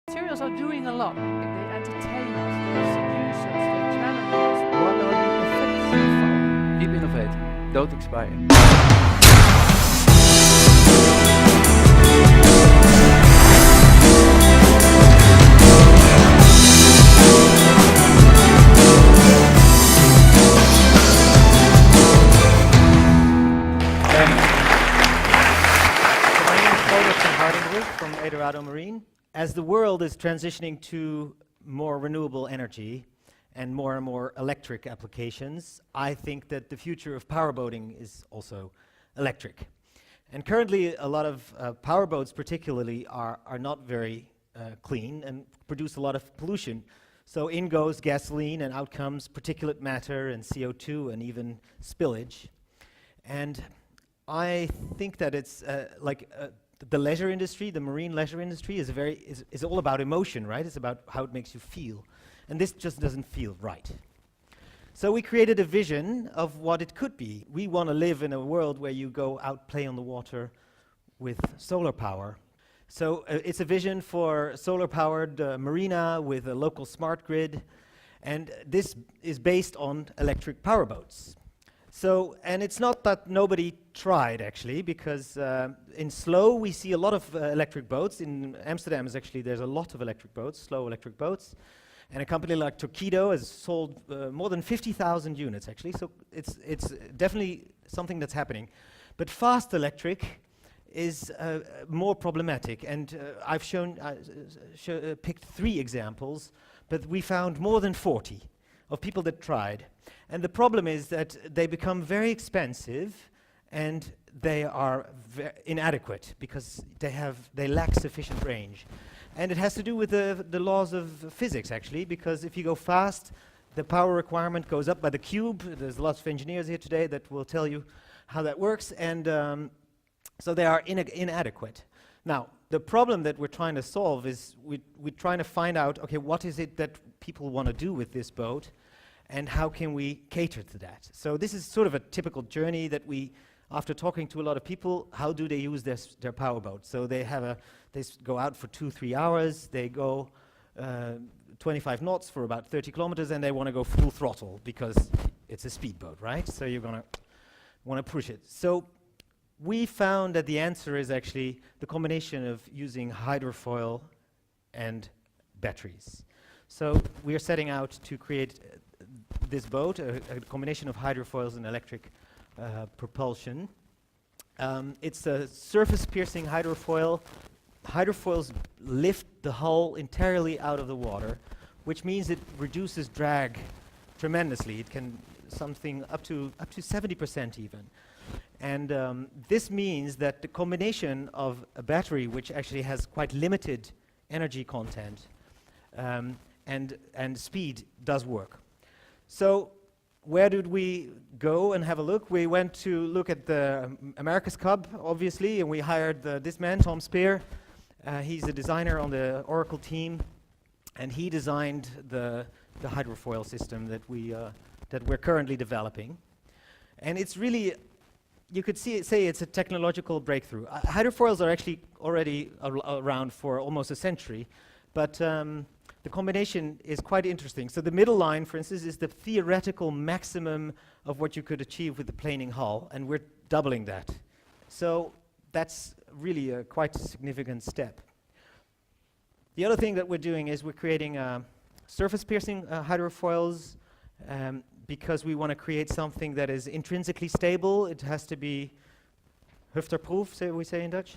Materials are doing a lot. They entertain us, they seduce us, they challenge us. What are the effects from? Keep innovating. Don't expire. My name is Godert van Hardenbroek from Edorado Marine. As the world is transitioning to more renewable energy and more electric applications, I think that the future of powerboating is also electric. And currently, a lot of powerboats particularly are not very clean and produce a lot of pollution. So in goes gasoline and out comes particulate matter and CO2 and even spillage. And I think that it's the leisure industry, the marine leisure industry is all about emotion, right? It's about how it makes you feel. And this just doesn't feel right. So we created a vision of what it could be. We want to live in a world where you go out, play on the water with solar power. So it's a vision for solar-powered marina with a local smart grid. And this is based on electric powerboats. So, and it's not that nobody tried actually, because in Slow we see a lot of electric boats. In Amsterdam there's a lot of electric boats, slow electric boats. And a company like Torqeedo has sold more than 50,000 units actually, so it's definitely something that's happening. But fast electric is more problematic, and I've picked 3 examples, but we found more than 40 of people that tried. And the problem is that they become very expensive and they are inadequate because they lack sufficient range. And it has to do with the laws of physics actually, because if you go fast, the power requirement goes up by the cube. There's lots of engineers here today that will tell you how that works, and so they are inadequate. Now, the problem that we're trying to solve is we're trying to find out, okay, what is it that people want to do with this boat, and how can we cater to that? So this is sort of a typical journey that we, after talking to a lot of people, how do they use their powerboat? So they go out for 2-3 hours, they go 25 knots for about 30 kilometers, and they want to go full throttle because it's a speedboat, right? So you're gonna want to push it. So we found that the answer is actually the combination of using hydrofoil and batteries. So we are setting out to create this boat, a combination of hydrofoils and electric propulsion. It's a surface-piercing hydrofoil. Hydrofoils lift the hull entirely out of the water, which means it reduces drag tremendously. It can something up to 70% even. And this means that the combination of a battery, which actually has quite limited energy content, and speed does work. So where did we go and have a look? We went to look at the America's Cup, obviously, and we hired this man, Tom Spear. He's a designer on the Oracle team, and he designed the hydrofoil system that we're currently developing. And it's really, you could say it's a technological breakthrough. Hydrofoils are actually already around for almost a century, but the combination is quite interesting. So the middle line, for instance, is the theoretical maximum of what you could achieve with the planing hull, and we're doubling that. So that's really a quite significant step. The other thing that we're doing is we're creating surface-piercing hydrofoils because we want to create something that is intrinsically stable. It has to be hufterproof, we say in Dutch.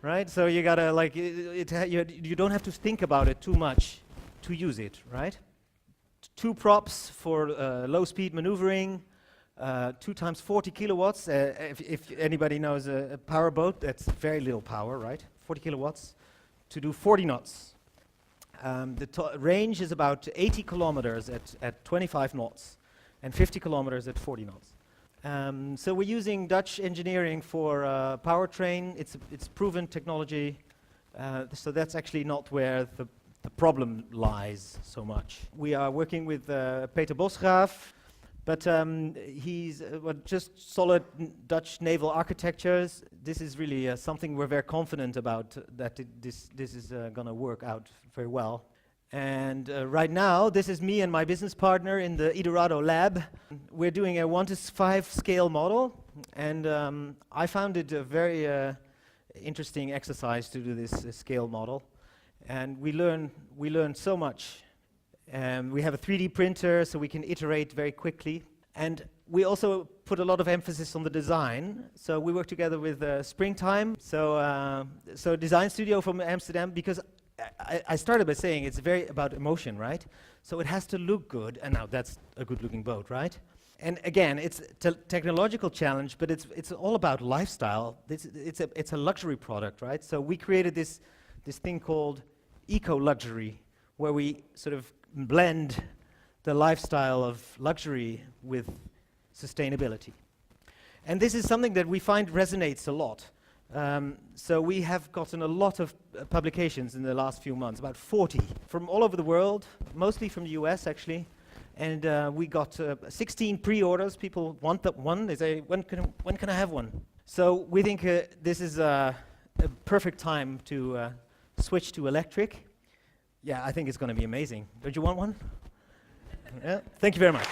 Right? So you gotta you don't have to think about it too much to use it, right? 2 props for low speed maneuvering, 2 times 40 kilowatts. If anybody knows a power boat, that's very little power, right? 40 kilowatts to do 40 knots. The range is about 80 kilometers at 25 knots and 50 kilometers at 40 knots. So we're using Dutch engineering for powertrain. It's proven technology, so that's actually not where the problem lies so much. We are working with Peter Bosgraaf, But he's just solid Dutch naval architectures. This is really something we're very confident about, that this is going to work out very well. And right now, this is me and my business partner in the Edorado lab. We're doing a 1:5 scale model, and I found it a very interesting exercise to do this scale model. And we learn so much. We have a 3D printer, so we can iterate very quickly. And we also put a lot of emphasis on the design. So we work together with Springtime, so design studio from Amsterdam, because I started by saying it's very about emotion, right? So it has to look good, and now that's a good-looking boat, right? And again, it's a technological challenge, but it's all about lifestyle. It's a luxury product, right? So we created this thing called eco-luxury, where we sort of blend the lifestyle of luxury with sustainability. And this is something that we find resonates a lot. So we have gotten a lot of publications in the last few months, about 40, from all over the world, mostly from the US actually. And we got 16 pre-orders. People want that one. They say, when can I have one? So we think this is a perfect time to switch to electric. Yeah, I think it's going to be amazing. Don't you want one? Yeah. Thank you very much.